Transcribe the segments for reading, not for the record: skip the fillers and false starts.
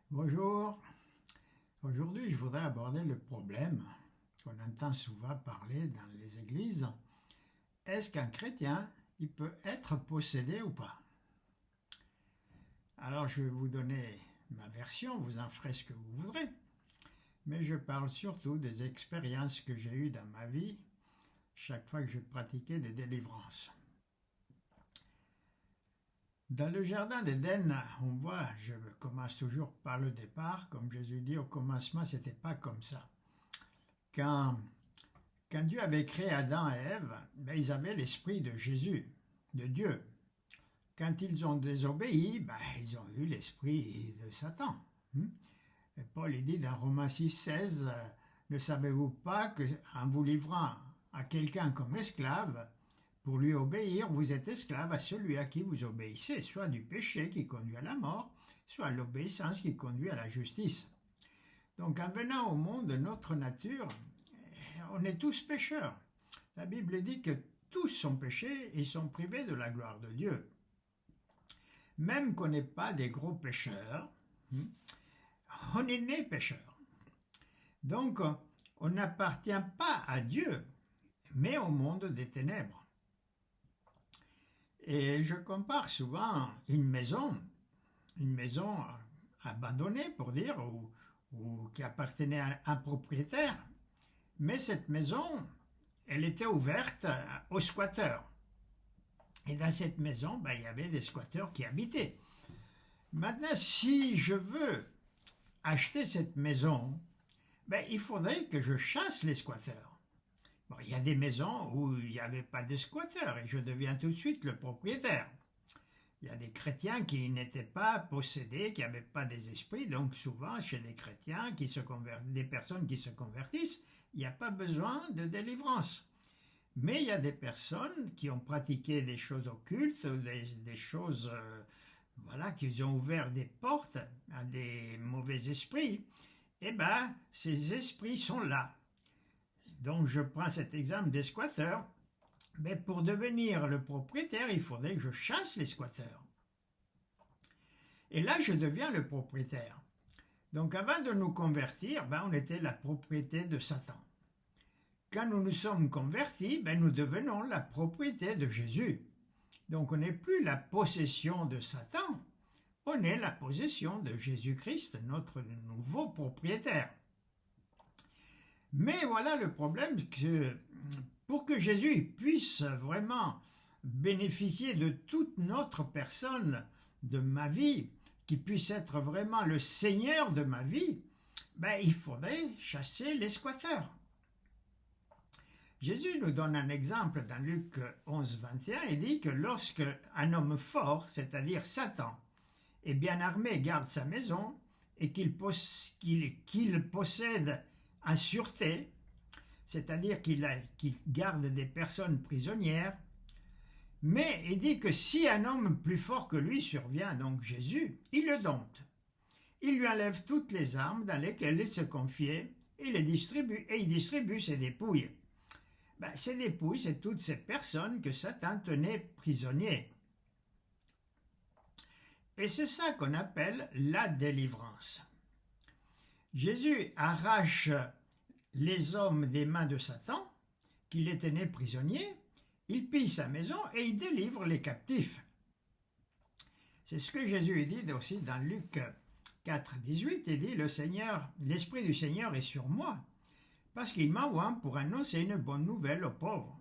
Bonjour. Aujourd'hui, je voudrais aborder le problème qu'on entend souvent parler dans les églises. Est-ce qu'un chrétien, il peut être possédé ou pas? Alors, je vais vous donner ma version, vous en ferez ce que vous voudrez. Mais je parle surtout des expériences que j'ai eues dans ma vie chaque fois que je pratiquais des délivrances. Dans le jardin d'Éden, on voit, je commence toujours par le départ, comme Jésus dit, au commencement, c'était pas comme ça. Quand Quand Dieu avait créé Adam et Ève, ils avaient l'esprit de Jésus, de Dieu. Quand ils ont désobéi, ils ont eu l'esprit de Satan. Et Paul dit dans Romains 6,16, ne savez-vous pas qu'en vous livrant à quelqu'un comme esclave, pour lui obéir, vous êtes esclave à celui à qui vous obéissez, soit du péché qui conduit à la mort, soit à l'obéissance qui conduit à la justice. Donc en venant au monde, notre nature, on est tous pécheurs. La Bible dit que tous sont péchés et sont privés de la gloire de Dieu. Même qu'on n'est pas des gros pécheurs, on est né pécheurs. Donc, on n'appartient pas à Dieu, mais au monde des ténèbres. Et je compare souvent une maison abandonnée, pour dire, ou qui appartenait à un propriétaire. Mais cette maison, elle était ouverte aux squatteurs. Et dans cette maison, il y avait des squatteurs qui habitaient. Maintenant, si je veux acheter cette maison, il faudrait que je chasse les squatteurs. Bon, il y a des maisons où il n'y avait pas de squatteurs et je deviens tout de suite le propriétaire. Il y a des chrétiens qui n'étaient pas possédés, qui n'avaient pas des esprits, donc souvent chez des chrétiens, des personnes qui se convertissent, il n'y a pas besoin de délivrance. Mais il y a des personnes qui ont pratiqué des choses occultes, des choses, qui ont ouvert des portes à des mauvais esprits. Et ces esprits sont là. Donc je prends cet exemple des squatteurs. Mais pour devenir le propriétaire, il faudrait que je chasse les squatteurs. Et là, je deviens le propriétaire. Donc avant de nous convertir, on était la propriété de Satan. Quand nous nous sommes convertis, nous devenons la propriété de Jésus. Donc on n'est plus la possession de Satan, on est la possession de Jésus-Christ, notre nouveau propriétaire. Mais voilà le problème, que pour que Jésus puisse vraiment bénéficier de toute notre personne, de ma vie, qu'il puisse être vraiment le Seigneur de ma vie, il faudrait chasser les squatteurs. Jésus nous donne un exemple dans Luc 11, 21, il dit que lorsque un homme fort, c'est-à-dire Satan, est bien armé, garde sa maison, et qu'il possède en sûreté, c'est-à-dire qu'il garde des personnes prisonnières, mais il dit que si un homme plus fort que lui survient, donc Jésus, il le dompte. Il lui enlève toutes les armes dans lesquelles il se confiait et il distribue ses dépouilles. Ces dépouilles, c'est toutes ces personnes que Satan tenait prisonniers. Et c'est ça qu'on appelle la délivrance. Jésus arrache les hommes des mains de Satan, qui les tenait prisonniers, il pille sa maison et il délivre les captifs. C'est ce que Jésus dit aussi dans Luc 4, 18, il dit l'Esprit du Seigneur est sur moi, parce qu'il m'envoie pour annoncer une bonne nouvelle aux pauvres.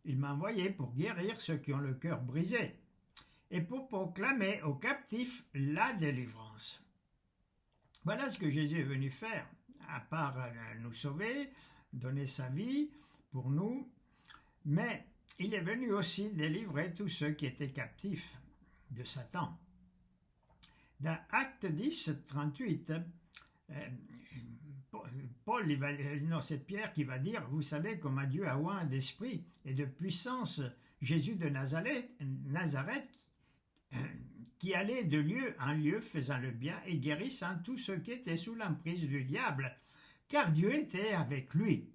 Il m'a envoyé pour guérir ceux qui ont le cœur brisé et pour proclamer aux captifs la délivrance. Voilà ce que Jésus est venu faire, à part nous sauver, donner sa vie pour nous, mais il est venu aussi délivrer tous ceux qui étaient captifs de Satan. Dans Acte 10, 38, c'est Pierre qui va dire, vous savez comment Dieu a oint d'esprit et de puissance Jésus de Nazareth, qui allait de lieu en lieu faisant le bien et guérissant tous ceux qui étaient sous l'emprise du diable, car Dieu était avec lui.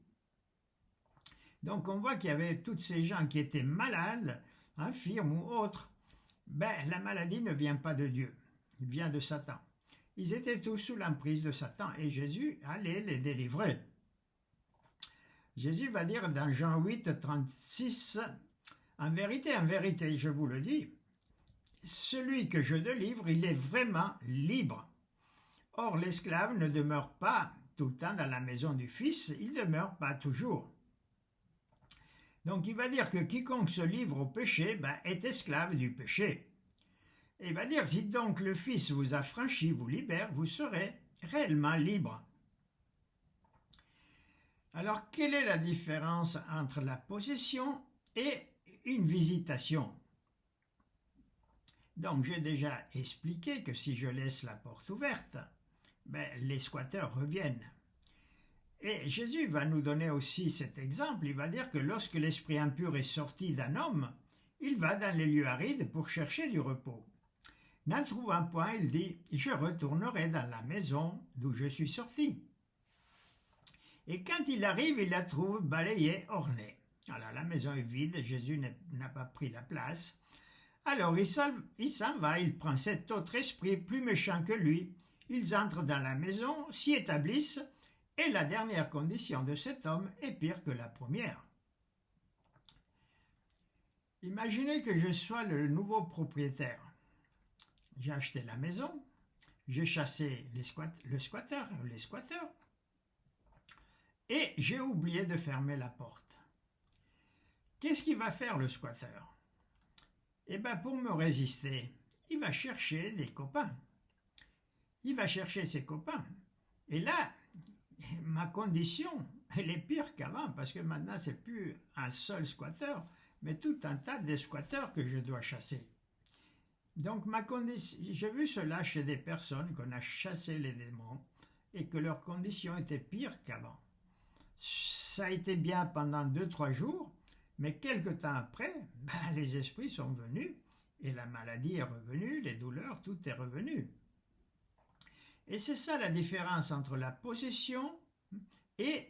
Donc on voit qu'il y avait tous ces gens qui étaient malades, infirmes ou autres. La maladie ne vient pas de Dieu, elle vient de Satan. Ils étaient tous sous l'emprise de Satan et Jésus allait les délivrer. Jésus va dire dans Jean 8, 36, « En vérité, je vous le dis, celui que je délivre, il est vraiment libre. Or, l'esclave ne demeure pas tout le temps dans la maison du Fils, il ne demeure pas toujours. » Donc il va dire que quiconque se livre au péché est esclave du péché. Et il va dire, si donc le Fils vous a franchi, vous libère, vous serez réellement libre. Alors, quelle est la différence entre la possession et une visitation? Donc, j'ai déjà expliqué que si je laisse la porte ouverte, les squatteurs reviennent. Et Jésus va nous donner aussi cet exemple. Il va dire que lorsque l'esprit impur est sorti d'un homme, il va dans les lieux arides pour chercher du repos. N'en trouvant point, il dit « Je retournerai dans la maison d'où je suis sorti. » Et quand il arrive, il la trouve balayée, ornée. Alors la maison est vide, Jésus n'a pas pris la place. Alors il s'en va, il prend cet autre esprit plus méchant que lui. Ils entrent dans la maison, s'y établissent, et la dernière condition de cet homme est pire que la première. Imaginez que je sois le nouveau propriétaire. J'ai acheté la maison, j'ai chassé les squatteurs, et j'ai oublié de fermer la porte. Qu'est-ce qu'il va faire le squatteur? Eh bien, pour me résister, il va chercher des copains. Il va chercher ses copains. Et là, ma condition, elle est pire qu'avant, parce que maintenant, c'est plus un seul squatteur, mais tout un tas de squatteurs que je dois chasser. Donc, j'ai vu cela chez des personnes qu'on a chassé les démons et que leur condition était pire qu'avant. Ça a été bien pendant 2-3 jours, mais quelque temps après, les esprits sont venus et la maladie est revenue, les douleurs, tout est revenu. Et c'est ça la différence entre la possession et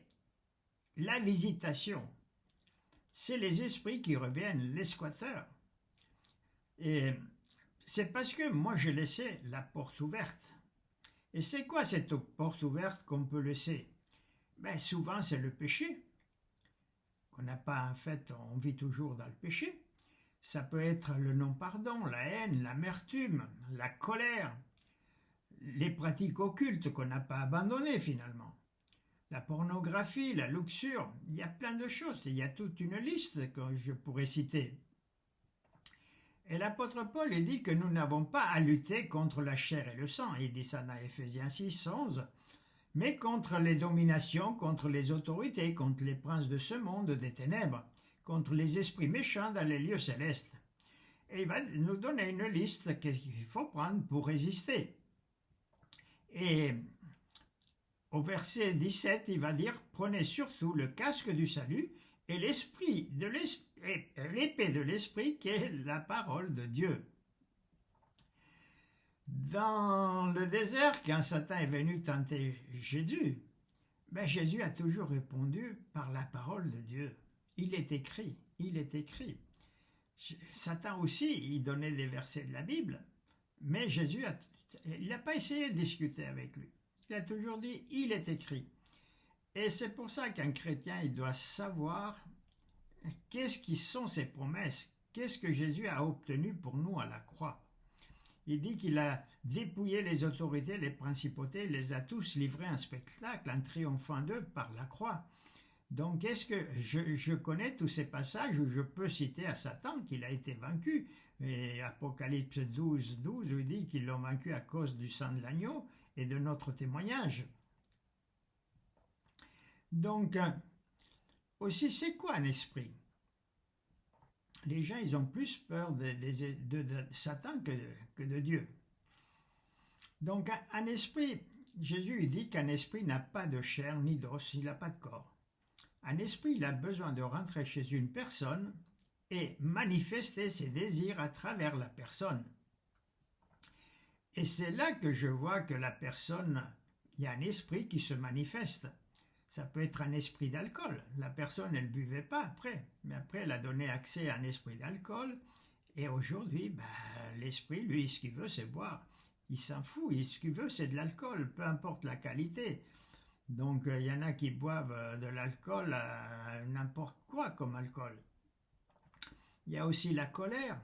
la visitation. C'est les esprits qui reviennent, les squatteurs. Et c'est parce que moi j'ai laissé la porte ouverte. Et c'est quoi cette porte ouverte qu'on peut laisser? Souvent c'est le péché. Qu'on n'a pas, en fait, on vit toujours dans le péché. Ça peut être le non-pardon, la haine, l'amertume, la colère, les pratiques occultes qu'on n'a pas abandonnées finalement, la pornographie, la luxure, il y a plein de choses, il y a toute une liste que je pourrais citer. Et l'apôtre Paul il dit que nous n'avons pas à lutter contre la chair et le sang, il dit ça dans Éphésiens 6, 11, mais contre les dominations, contre les autorités, contre les princes de ce monde des ténèbres, contre les esprits méchants dans les lieux célestes. Et il va nous donner une liste qu'il faut prendre pour résister. Et au verset 17, il va dire « Prenez surtout le casque du salut et l'épée de l'esprit qui est la parole de Dieu. » Dans le désert, quand Satan est venu tenter Jésus, Jésus a toujours répondu par la parole de Dieu. Il est écrit. Satan aussi, il donnait des versets de la Bible, mais Jésus il n'a pas essayé de discuter avec lui. Il a toujours dit, il est écrit. Et c'est pour ça qu'un chrétien, il doit savoir qu'est-ce qui sont ses promesses, qu'est-ce que Jésus a obtenu pour nous à la croix. Il dit qu'il a dépouillé les autorités, les principautés, il les a tous livrés en spectacle, en triomphant d'eux par la croix. Donc, est-ce que je connais tous ces passages où je peux citer à Satan qu'il a été vaincu? Et Apocalypse 12, 12, où il dit qu'ils l'ont vaincu à cause du sang de l'agneau et de notre témoignage. Donc, aussi, c'est quoi un esprit? Les gens, ils ont plus peur de Satan que de Dieu. Donc, un esprit, Jésus dit qu'un esprit n'a pas de chair ni d'os, il n'a pas de corps. Un esprit, il a besoin de rentrer chez une personne et manifester ses désirs à travers la personne. Et c'est là que je vois que la personne, il y a un esprit qui se manifeste. Ça peut être un esprit d'alcool. La personne, elle ne buvait pas après, mais après, elle a donné accès à un esprit d'alcool. Et aujourd'hui, l'esprit, lui, ce qu'il veut, c'est boire. il s'en fout, ce qu'il veut c'est de l'alcool, peu importe la qualité. Donc il y en a qui boivent de l'alcool, n'importe quoi comme alcool. Il y a aussi la colère,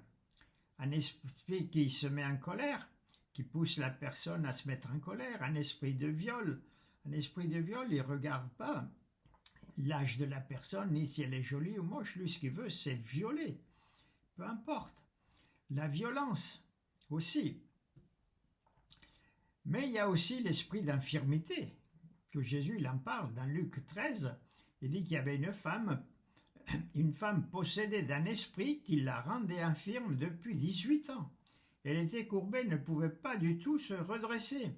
un esprit qui se met en colère, qui pousse la personne à se mettre en colère, un esprit de viol. Un esprit de viol, il ne regarde pas l'âge de la personne, ni si elle est jolie ou moche, lui ce qu'il veut c'est violer, peu importe. La violence aussi. Mais il y a aussi l'esprit d'infirmité, que Jésus il en parle dans Luc 13, il dit qu'il y avait une femme possédée d'un esprit qui la rendait infirme depuis 18 ans. Elle était courbée, ne pouvait pas du tout se redresser.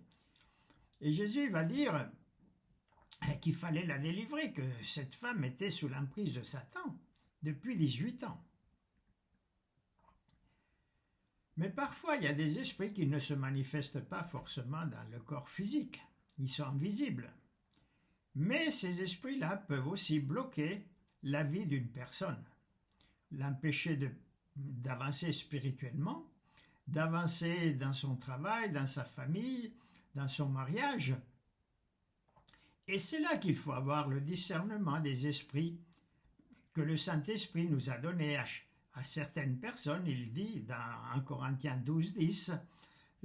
Et Jésus va dire qu'il fallait la délivrer, que cette femme était sous l'emprise de Satan depuis 18 ans. Mais parfois, il y a des esprits qui ne se manifestent pas forcément dans le corps physique. Ils sont invisibles. Mais ces esprits-là peuvent aussi bloquer la vie d'une personne, l'empêcher d'avancer spirituellement, d'avancer dans son travail, dans sa famille, dans son mariage. Et c'est là qu'il faut avoir le discernement des esprits que le Saint-Esprit nous a donné à certaines personnes. Il dit dans 1 Corinthiens 12, 10,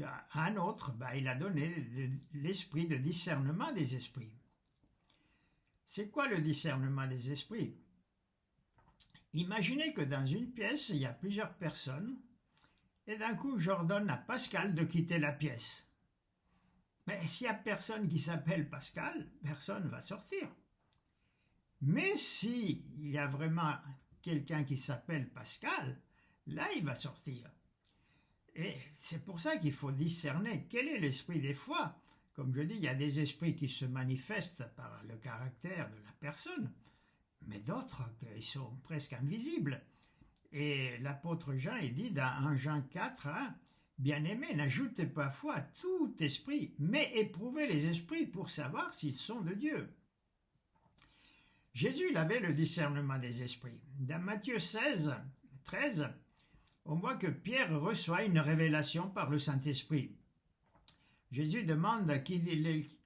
à un autre, il a donné l'esprit de discernement des esprits. C'est quoi le discernement des esprits? Imaginez que dans une pièce, il y a plusieurs personnes, et d'un coup, j'ordonne à Pascal de quitter la pièce. Mais s'il n'y a personne qui s'appelle Pascal, personne ne va sortir. Mais s'il y a vraiment quelqu'un qui s'appelle Pascal, là, il va sortir. Et c'est pour ça qu'il faut discerner quel est l'esprit des fois. Comme je dis, il y a des esprits qui se manifestent par le caractère de la personne, mais d'autres qui sont presque invisibles. Et l'apôtre Jean, il dit dans 1 Jean 4, bien-aimés, n'ajoutez pas foi à tout esprit, mais éprouvez les esprits pour savoir s'ils sont de Dieu. Jésus, il avait le discernement des esprits. Dans Matthieu 16, 13, on voit que Pierre reçoit une révélation par le Saint-Esprit. Jésus demande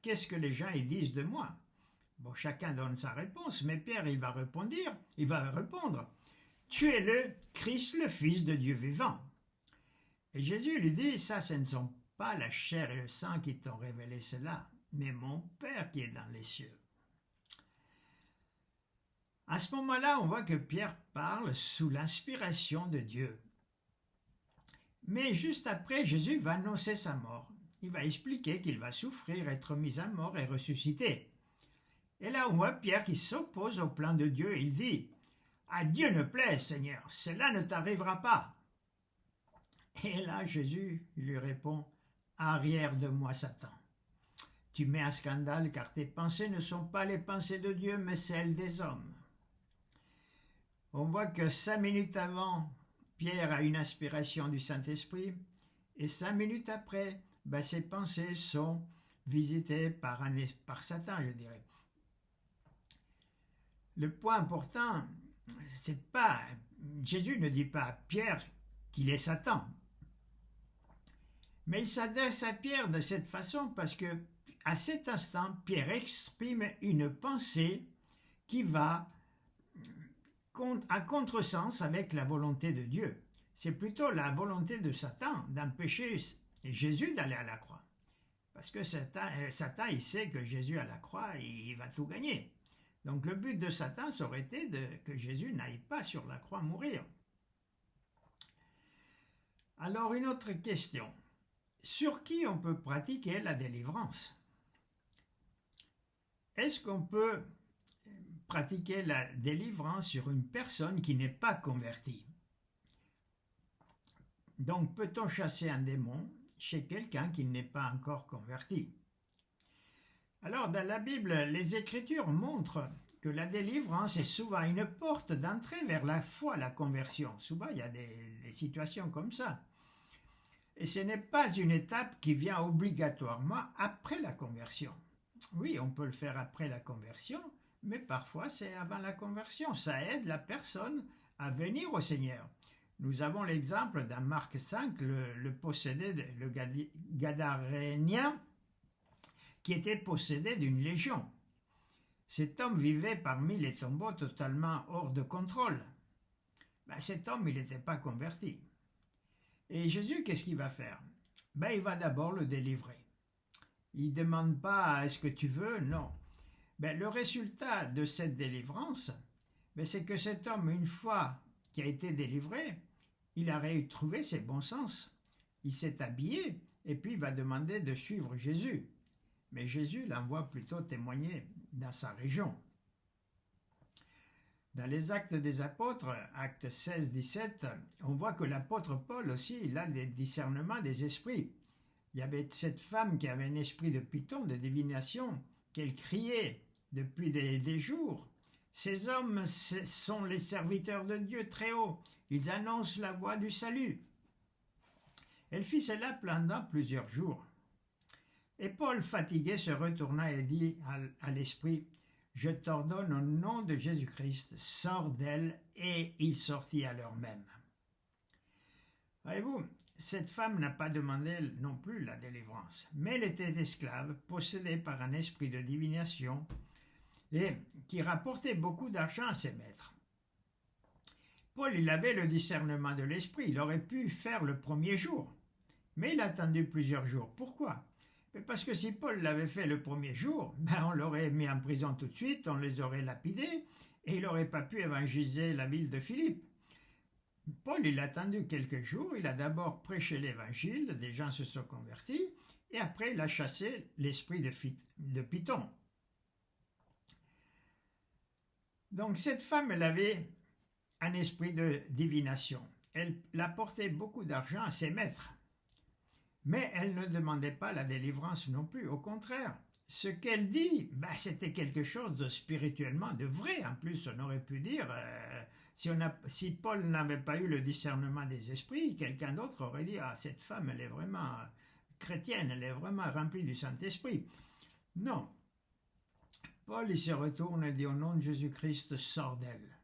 qu'est-ce que les gens ils disent de moi. Bon, chacun donne sa réponse, mais Pierre il va répondre, tu es le Christ, le Fils de Dieu vivant. Et Jésus lui dit, ça, ce ne sont pas la chair et le sang qui t'ont révélé cela, mais mon Père qui est dans les cieux. À ce moment-là, on voit que Pierre parle sous l'inspiration de Dieu. Mais juste après, Jésus va annoncer sa mort. Il va expliquer qu'il va souffrir, être mis à mort et ressusciter. Et là, on voit Pierre qui s'oppose au plan de Dieu. Il dit, « À Dieu ne plaise, Seigneur, cela ne t'arrivera pas. » Et là, Jésus lui répond, « Arrière de moi, Satan. Tu mets un scandale car tes pensées ne sont pas les pensées de Dieu, mais celles des hommes. » On voit que 5 minutes avant, Pierre a une inspiration du Saint-Esprit, et 5 minutes après, ses pensées sont visitées par Satan, je dirais. Le point important, c'est pas, Jésus ne dit pas à Pierre qu'il est Satan, mais il s'adresse à Pierre de cette façon parce que à cet instant, Pierre exprime une pensée qui va à contresens avec la volonté de Dieu. C'est plutôt la volonté de Satan d'empêcher Jésus d'aller à la croix. Parce que Satan, il sait que Jésus à la croix, il va tout gagner. Donc le but de Satan, ça aurait été que Jésus n'aille pas sur la croix mourir. Alors une autre question. Sur qui on peut pratiquer la délivrance? Est-ce qu'on peut pratiquer la délivrance sur une personne qui n'est pas convertie? Donc peut-on chasser un démon chez quelqu'un qui n'est pas encore converti? Alors dans la Bible, les Écritures montrent que la délivrance est souvent une porte d'entrée vers la foi, la conversion. Souvent il y a des situations comme ça. Et ce n'est pas une étape qui vient obligatoirement après la conversion. Oui, on peut le faire après la conversion, mais parfois c'est avant la conversion. Ça aide la personne à venir au Seigneur. Nous avons l'exemple dans Marc 5, le possédé, le Gadarénien, qui était possédé d'une légion. Cet homme vivait parmi les tombeaux totalement hors de contrôle. Cet homme, il n'était pas converti. Et Jésus, qu'est-ce qu'il va faire? Il va d'abord le délivrer. Il ne demande pas « est-ce que tu veux ?» Non. Le résultat de cette délivrance, c'est que cet homme, une fois qu'il a été délivré, il a retrouvé ses bons sens. Il s'est habillé et puis il va demander de suivre Jésus. Mais Jésus l'envoie plutôt témoigner dans sa région. Dans les Actes des Apôtres, actes 16-17, on voit que l'apôtre Paul aussi, il a le discernement des esprits. Il y avait cette femme qui avait un esprit de python, de divination, qu'elle criait depuis des jours. Ces hommes sont les serviteurs de Dieu très haut. Ils annoncent la voie du salut. Elle fit cela pendant plusieurs jours. Et Paul, fatigué, se retourna et dit à l'esprit, « Je t'ordonne au nom de Jésus-Christ, sors d'elle. » Et il sortit à l'heure même. Voyez-vous, cette femme n'a pas demandé non plus la délivrance, mais elle était esclave, possédée par un esprit de divination et qui rapportait beaucoup d'argent à ses maîtres. Paul, il avait le discernement de l'esprit, il aurait pu faire le premier jour, mais il a attendu plusieurs jours. Pourquoi? Parce que si Paul l'avait fait le premier jour, on l'aurait mis en prison tout de suite, on les aurait lapidés et il n'aurait pas pu évangéliser la ville de Philippe. Paul, il a attendu quelques jours, il a d'abord prêché l'évangile, des gens se sont convertis, et après il a chassé l'esprit de Python. Donc cette femme, elle avait un esprit de divination. Elle apportait beaucoup d'argent à ses maîtres. Mais elle ne demandait pas la délivrance non plus. Au contraire, ce qu'elle dit, c'était quelque chose de spirituellement de vrai. En plus, on aurait pu dire, si Paul n'avait pas eu le discernement des esprits, quelqu'un d'autre aurait dit, ah, cette femme, elle est vraiment chrétienne, elle est vraiment remplie du Saint-Esprit. Non. Paul, il se retourne et dit, au nom de Jésus-Christ, sors d'elle.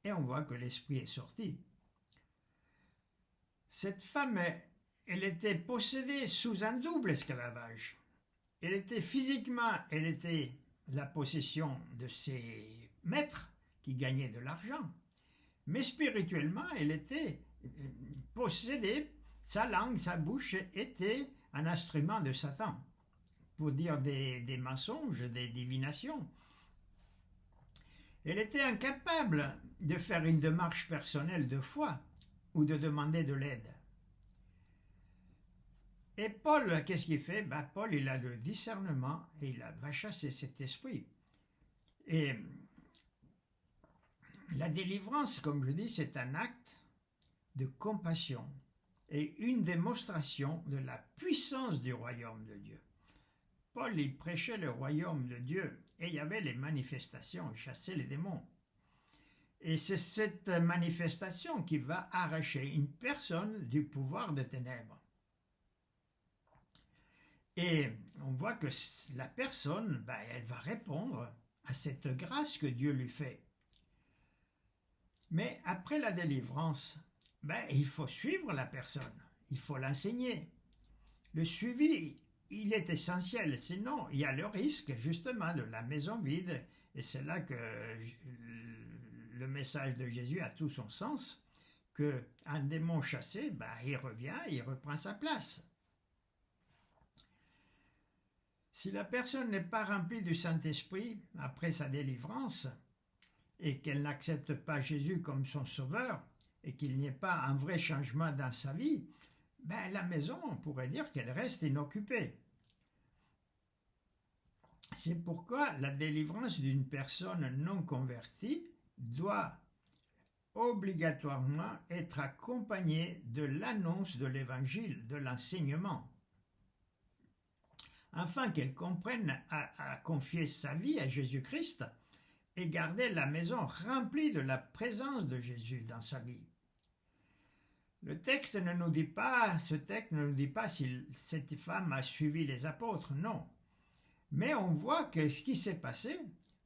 Et on voit que l'esprit est sorti. Cette femme, elle était possédée sous un double esclavage. Elle était physiquement, elle était la possession de ses maîtres qui gagnaient de l'argent. Mais spirituellement, elle était possédée, sa langue, sa bouche était un instrument de Satan pour dire des mensonges, des divinations. Elle était incapable de faire une démarche personnelle de foi ou de demander de l'aide. Et Paul, qu'est-ce qu'il fait? Paul, il a le discernement et il va chasser cet esprit. Et la délivrance, comme je dis, c'est un acte de compassion et une démonstration de la puissance du royaume de Dieu. Paul, il prêchait le royaume de Dieu et il y avait les manifestations, il chassait les démons. Et c'est cette manifestation qui va arracher une personne du pouvoir des ténèbres. Et on voit que la personne, elle va répondre à cette grâce que Dieu lui fait. Mais après la délivrance, il faut suivre la personne, il faut l'enseigner. Le suivi, il est essentiel, sinon il y a le risque justement de la maison vide, et c'est là que le message de Jésus a tout son sens, qu'un démon chassé, il revient, il reprend sa place. Si la personne n'est pas remplie du Saint-Esprit après sa délivrance et qu'elle n'accepte pas Jésus comme son sauveur et qu'il n'y ait pas un vrai changement dans sa vie, la maison, on pourrait dire qu'elle reste inoccupée. C'est pourquoi la délivrance d'une personne non convertie doit obligatoirement être accompagnée de l'annonce de l'Évangile, de l'enseignement, afin qu'elle comprenne à confier sa vie à Jésus-Christ et garder la maison remplie de la présence de Jésus dans sa vie. Ce texte ne nous dit pas si cette femme a suivi les apôtres, non. Mais on voit que ce qui s'est passé,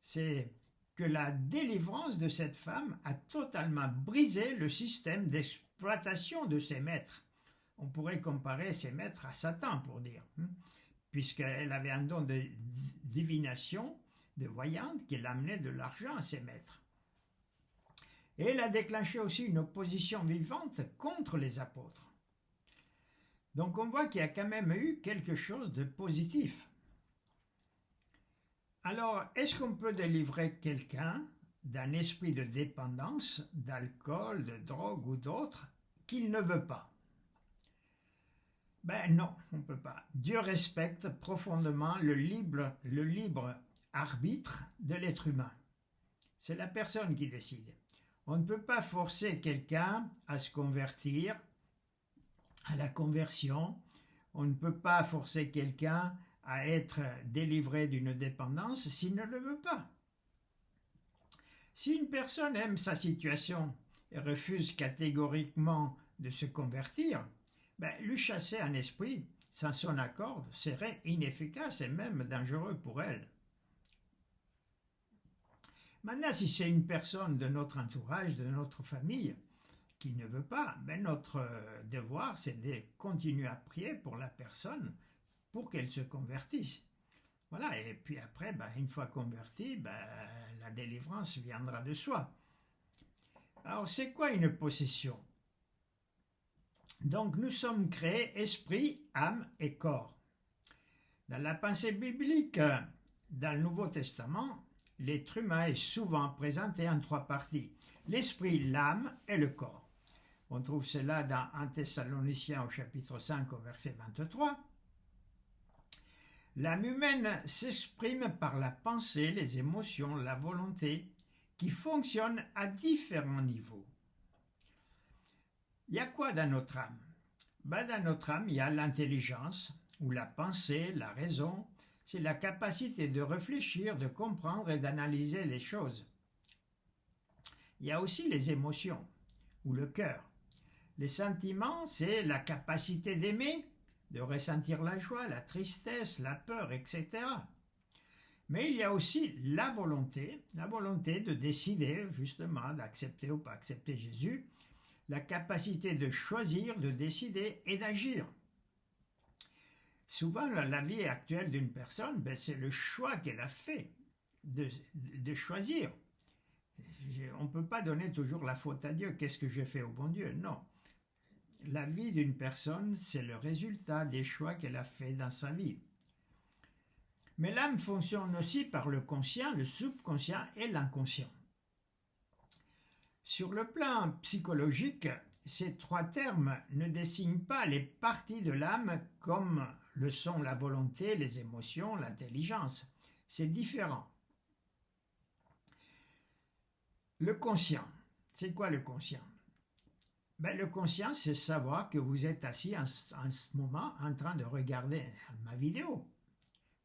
c'est que la délivrance de cette femme a totalement brisé le système l'exploitation de ses maîtres. On pourrait comparer ses maîtres à Satan, pour dire, puisqu'elle avait un don de divination, de voyante, qui amenait de l'argent à ses maîtres. Et elle a déclenché aussi une opposition vivante contre les apôtres. Donc on voit qu'il y a quand même eu quelque chose de positif. Alors, est-ce qu'on peut délivrer quelqu'un d'un esprit de dépendance, d'alcool, de drogue ou d'autre, qu'il ne veut pas? Ben non, on ne peut pas. Dieu respecte profondément le libre arbitre de l'être humain. C'est la personne qui décide. On ne peut pas forcer quelqu'un à se convertir, à la conversion. On ne peut pas forcer quelqu'un à être délivré d'une dépendance s'il ne le veut pas. Si une personne aime sa situation et refuse catégoriquement de se convertir, lui chasser un esprit sans son accord serait inefficace et même dangereux pour elle. Maintenant, si c'est une personne de notre entourage, de notre famille, qui ne veut pas, notre devoir, c'est de continuer à prier pour la personne pour qu'elle se convertisse. Voilà, et puis après, une fois convertie, la délivrance viendra de soi. Alors, c'est quoi une possession? Donc, nous sommes créés esprit, âme et corps. Dans la pensée biblique, dans le Nouveau Testament, l'être humain est souvent présenté en trois parties: l'esprit, l'âme et le corps. On trouve cela dans 1 Thessaloniciens au chapitre 5 au verset 23. L'âme humaine s'exprime par la pensée, les émotions, la volonté, qui fonctionnent à différents niveaux. Il y a quoi dans notre âme? Dans notre âme, il y a l'intelligence, ou la pensée, la raison. C'est la capacité de réfléchir, de comprendre et d'analyser les choses. Il y a aussi les émotions, ou le cœur. Les sentiments, c'est la capacité d'aimer, de ressentir la joie, la tristesse, la peur, etc. Mais il y a aussi la volonté de décider justement d'accepter ou pas accepter Jésus, la capacité de choisir, de décider et d'agir. Souvent, la vie actuelle d'une personne, c'est le choix qu'elle a fait de choisir. On ne peut pas donner toujours la faute à Dieu. Qu'est-ce que j'ai fait au bon Dieu? Non. La vie d'une personne, c'est le résultat des choix qu'elle a fait dans sa vie. Mais l'âme fonctionne aussi par le conscient, le subconscient et l'inconscient. Sur le plan psychologique, ces trois termes ne désignent pas les parties de l'âme comme le sont la volonté, les émotions, l'intelligence. C'est différent. Le conscient. C'est quoi le conscient? Le conscient, c'est savoir que vous êtes assis en ce moment en train de regarder ma vidéo.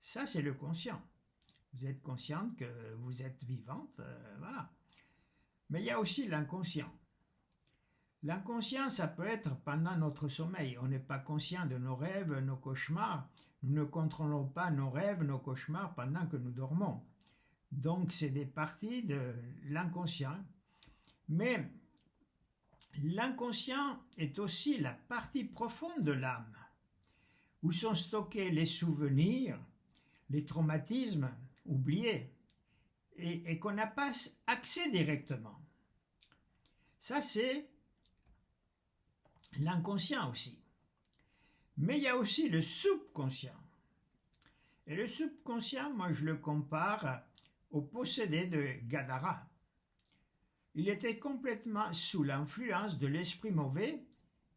Ça, c'est le conscient. Vous êtes consciente que vous êtes vivante, voilà. Mais il y a aussi l'inconscient. L'inconscient, ça peut être pendant notre sommeil. On n'est pas conscient de nos rêves, nos cauchemars. Nous ne contrôlons pas nos rêves, nos cauchemars pendant que nous dormons. Donc, c'est des parties de l'inconscient. Mais l'inconscient est aussi la partie profonde de l'âme, où sont stockés les souvenirs, les traumatismes oubliés, et qu'on n'a pas accès directement. Ça, c'est l'inconscient aussi. Mais il y a aussi le subconscient. Et le subconscient, moi je le compare au possédé de Gadara. Il était complètement sous l'influence de l'esprit mauvais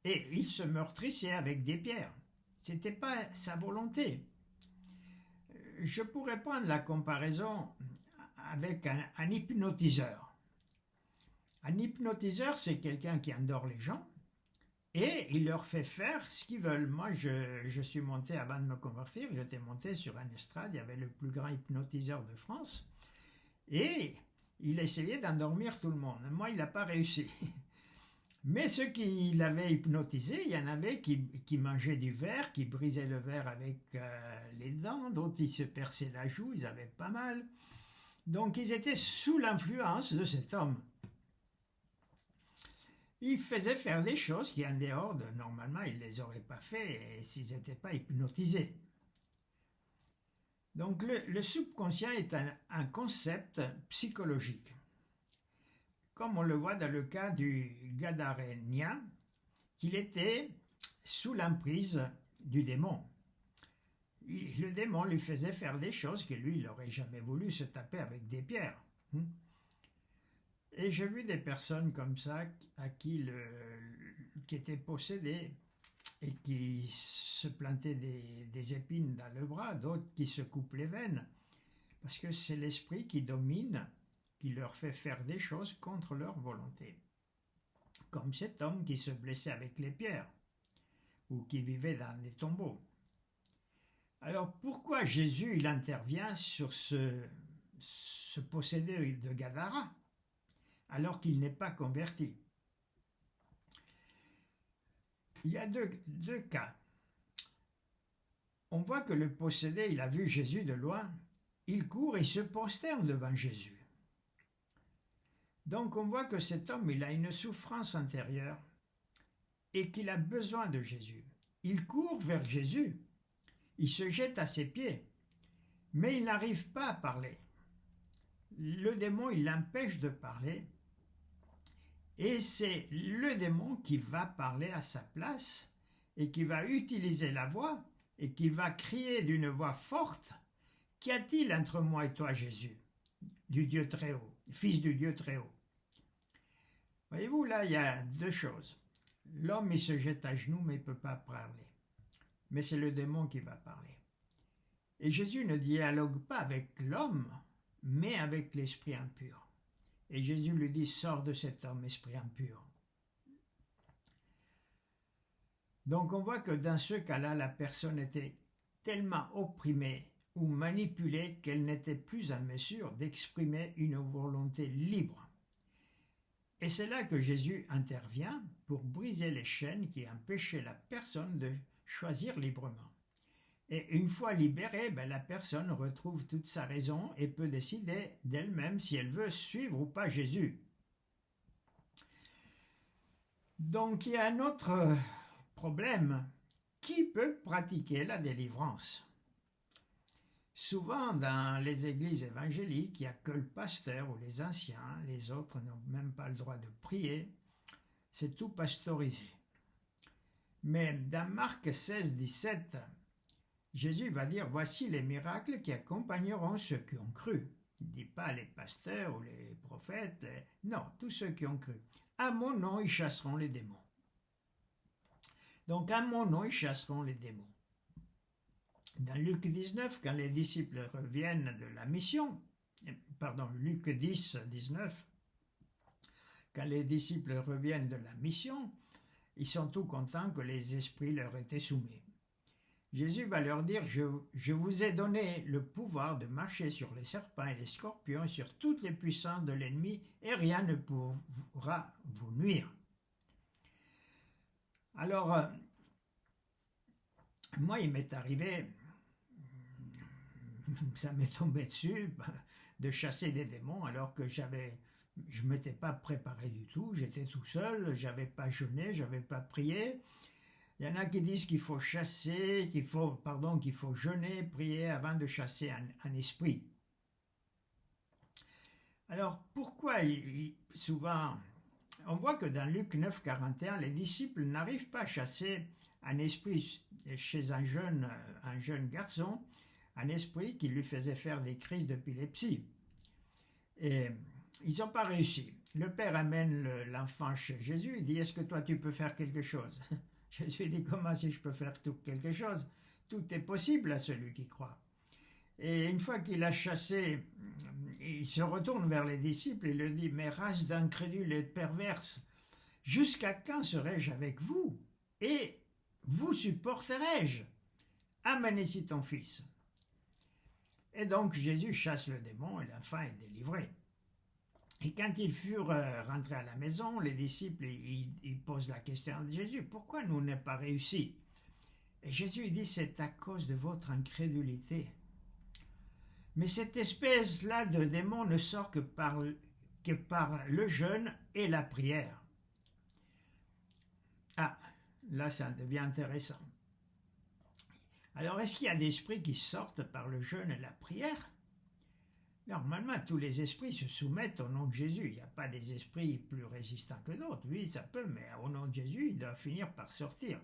et il se meurtrissait avec des pierres. Ce n'était pas sa volonté. Je pourrais prendre la comparaison avec un hypnotiseur. Un hypnotiseur, c'est quelqu'un qui endort les gens et il leur fait faire ce qu'ils veulent. Moi, je suis monté, avant de me convertir, j'étais monté sur un estrade, il y avait le plus grand hypnotiseur de France et il essayait d'endormir tout le monde. Moi, il n'a pas réussi. Mais ceux qui l'avaient hypnotisé, il y en avait qui mangeaient du verre, qui brisaient le verre avec les dents, d'autres ils se perçaient la joue, ils avaient pas mal. Donc ils étaient sous l'influence de cet homme. Il faisait faire des choses qui, en dehors de, normalement, il ne les aurait pas fait s'ils n'étaient pas hypnotisés. Donc le subconscient est un concept psychologique. Comme on le voit dans le cas du Gadarénien, qu'il était sous l'emprise du démon. Le démon lui faisait faire des choses que lui, il n'aurait jamais voulu se taper avec des pierres. Et j'ai vu des personnes comme ça qui étaient possédées et qui se plantaient des épines dans le bras, d'autres qui se coupent les veines, parce que c'est l'esprit qui domine, qui leur fait faire des choses contre leur volonté. Comme cet homme qui se blessait avec les pierres, ou qui vivait dans des tombeaux. Alors pourquoi Jésus il intervient sur ce possédé de Gadara, alors qu'il n'est pas converti? Il y a deux cas. On voit que le possédé, il a vu Jésus de loin, il court et se prosterne devant Jésus. Donc on voit que cet homme, il a une souffrance intérieure et qu'il a besoin de Jésus. Il court vers Jésus, il se jette à ses pieds, mais il n'arrive pas à parler. Le démon, il l'empêche de parler, et c'est le démon qui va parler à sa place et qui va utiliser la voix et qui va crier d'une voix forte: qu'y a-t-il entre moi et toi, Jésus, du Dieu très haut, fils du Dieu très haut? Voyez-vous, là, il y a deux choses. L'homme, il se jette à genoux, mais il ne peut pas parler. Mais c'est le démon qui va parler. Et Jésus ne dialogue pas avec l'homme, mais avec l'esprit impur. Et Jésus lui dit: sors de cet homme, esprit impur. Donc on voit que dans ce cas-là, la personne était tellement opprimée ou manipulée qu'elle n'était plus en mesure d'exprimer une volonté libre. Et c'est là que Jésus intervient pour briser les chaînes qui empêchaient la personne de choisir librement. Et une fois libérée, la personne retrouve toute sa raison et peut décider d'elle-même si elle veut suivre ou pas Jésus. Donc il y a un autre problème. Qui peut pratiquer la délivrance? Souvent dans les églises évangéliques, il n'y a que le pasteur ou les anciens, les autres n'ont même pas le droit de prier, c'est tout pastorisé. Mais dans Marc 16, 17, Jésus va dire: voici les miracles qui accompagneront ceux qui ont cru. Il ne dit pas les pasteurs ou les prophètes, non, tous ceux qui ont cru. À mon nom, ils chasseront les démons. Donc à mon nom, ils chasseront les démons. Dans Luc 19, quand les disciples reviennent de la mission, Luc 10, 19, quand les disciples reviennent de la mission, ils sont tout contents que les esprits leur étaient soumis. Jésus va leur dire: je vous ai donné le pouvoir de marcher sur les serpents et les scorpions, sur toutes les puissances de l'ennemi, et rien ne pourra vous nuire. Alors, moi, il m'est arrivé, ça m'est tombé dessus, de chasser des démons alors que je ne m'étais pas préparé du tout, j'étais tout seul, je n'avais pas jeûné, je n'avais pas prié. Il y en a qui disent qu'il faut chasser, qu'il faut jeûner, prier avant de chasser un esprit. Alors pourquoi souvent, on voit que dans Luc 9, 41, les disciples n'arrivent pas à chasser un esprit chez un jeune garçon, un esprit qui lui faisait faire des crises d'épilepsie. Et ils n'ont pas réussi. Le père amène l'enfant chez Jésus, il dit: est-ce que toi tu peux faire quelque chose? Jésus dit: comment si je peux faire quelque chose? Tout est possible à celui qui croit. Et une fois qu'il a chassé, il se retourne vers les disciples et leur dit: mais race d'incrédules et de perverses, jusqu'à quand serai-je avec vous? Et vous supporterai-je? Amène ici ton fils. Et donc Jésus chasse le démon et l'enfant est délivré. Et quand ils furent rentrés à la maison, les disciples ils posent la question à Jésus: pourquoi nous n'avons pas réussi? Et Jésus dit: c'est à cause de votre incrédulité. Mais cette espèce-là de démon ne sort que par le jeûne et la prière. Ah, là ça devient intéressant. Alors, est-ce qu'il y a des esprits qui sortent par le jeûne et la prière? Normalement, tous les esprits se soumettent au nom de Jésus. Il n'y a pas des esprits plus résistants que d'autres. Oui, ça peut, mais au nom de Jésus, il doit finir par sortir.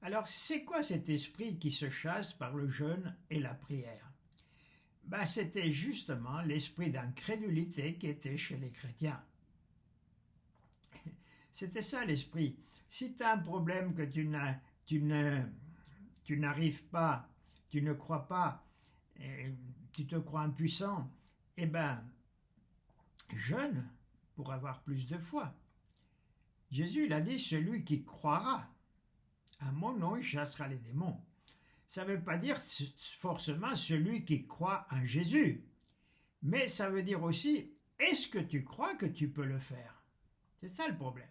Alors, c'est quoi cet esprit qui se chasse par le jeûne et la prière? C'était justement l'esprit d'incrédulité qui était chez les chrétiens. C'était ça l'esprit. Si tu as un problème que tu n'arrives pas, tu ne crois pas, et tu te crois impuissant, eh bien, jeûne pour avoir plus de foi. Jésus, il a dit, celui qui croira à mon nom, il chassera les démons. Ça ne veut pas dire forcément celui qui croit en Jésus, mais ça veut dire aussi, est-ce que tu crois que tu peux le faire? C'est ça le problème.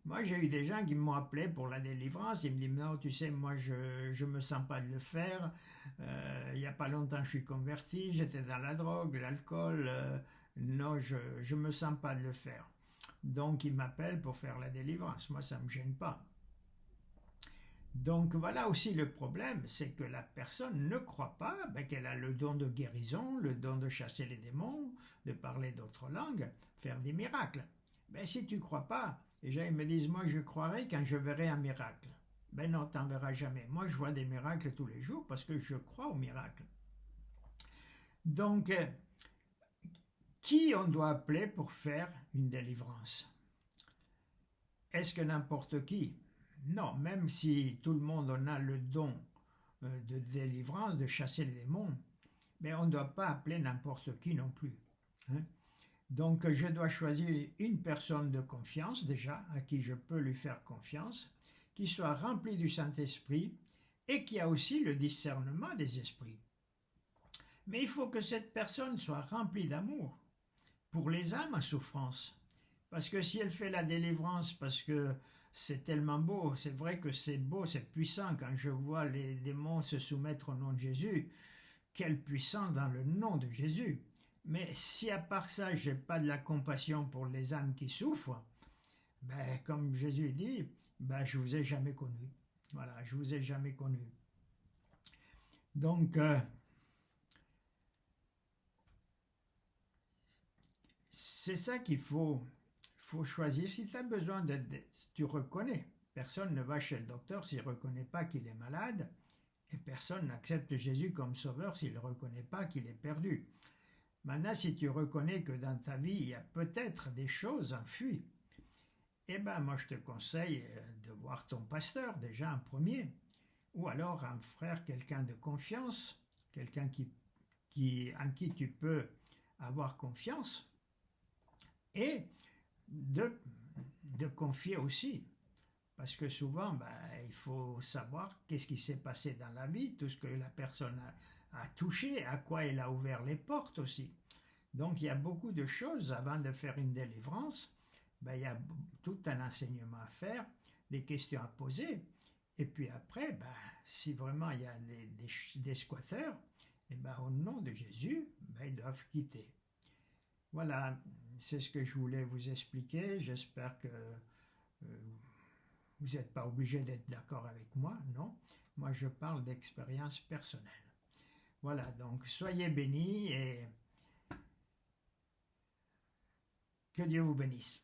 Moi, j'ai eu des gens qui m'ont appelé pour la délivrance. Ils me disent, non, tu sais, moi, je ne me sens pas de le faire. Il n'y a pas longtemps, je suis converti. J'étais dans la drogue, l'alcool. Non, je ne me sens pas de le faire. Donc, ils m'appellent pour faire la délivrance. Moi, ça ne me gêne pas. Donc, voilà aussi le problème, c'est que la personne ne croit pas qu'elle a le don de guérison, le don de chasser les démons, de parler d'autres langues, faire des miracles. Mais si tu ne crois pas, les gens ils me disent, moi je croirai quand je verrai un miracle. Ben non, tu n'en verras jamais. Moi je vois des miracles tous les jours parce que je crois aux miracles. Donc, qui on doit appeler pour faire une délivrance? Est-ce que n'importe qui? Non, même si tout le monde en a le don de délivrance, de chasser les démons, mais on ne doit pas appeler n'importe qui non plus. Hein? Donc je dois choisir une personne de confiance déjà, à qui je peux lui faire confiance, qui soit remplie du Saint-Esprit et qui a aussi le discernement des esprits. Mais il faut que cette personne soit remplie d'amour pour les âmes en souffrance. Parce que si elle fait la délivrance, parce que c'est tellement beau, c'est vrai que c'est beau, c'est puissant quand je vois les démons se soumettre au nom de Jésus, quelle puissance dans le nom de Jésus. Mais si à part ça, je n'ai pas de la compassion pour les âmes qui souffrent, comme Jésus dit, je ne vous ai jamais connu. Voilà, je ne vous ai jamais connu. Donc, c'est ça qu'il faut choisir. Si tu as besoin d'aide, tu reconnais. Personne ne va chez le docteur s'il ne reconnaît pas qu'il est malade, et personne n'accepte Jésus comme sauveur s'il ne reconnaît pas qu'il est perdu. Maintenant, si tu reconnais que dans ta vie, il y a peut-être des choses enfuies, moi je te conseille de voir ton pasteur déjà en premier, ou alors un frère, quelqu'un de confiance, quelqu'un en qui tu peux avoir confiance, et de confier aussi. Parce que souvent, il faut savoir qu'est-ce qui s'est passé dans la vie, tout ce que la personne a touché, à quoi elle a ouvert les portes aussi. Donc, il y a beaucoup de choses avant de faire une délivrance. Il y a tout un enseignement à faire, des questions à poser. Et puis après, si vraiment il y a des squatteurs, au nom de Jésus, ils doivent quitter. Voilà, c'est ce que je voulais vous expliquer. J'espère que vous n'êtes pas obligé d'être d'accord avec moi, non. Moi, je parle d'expérience personnelle. Voilà, donc soyez bénis et que Dieu vous bénisse.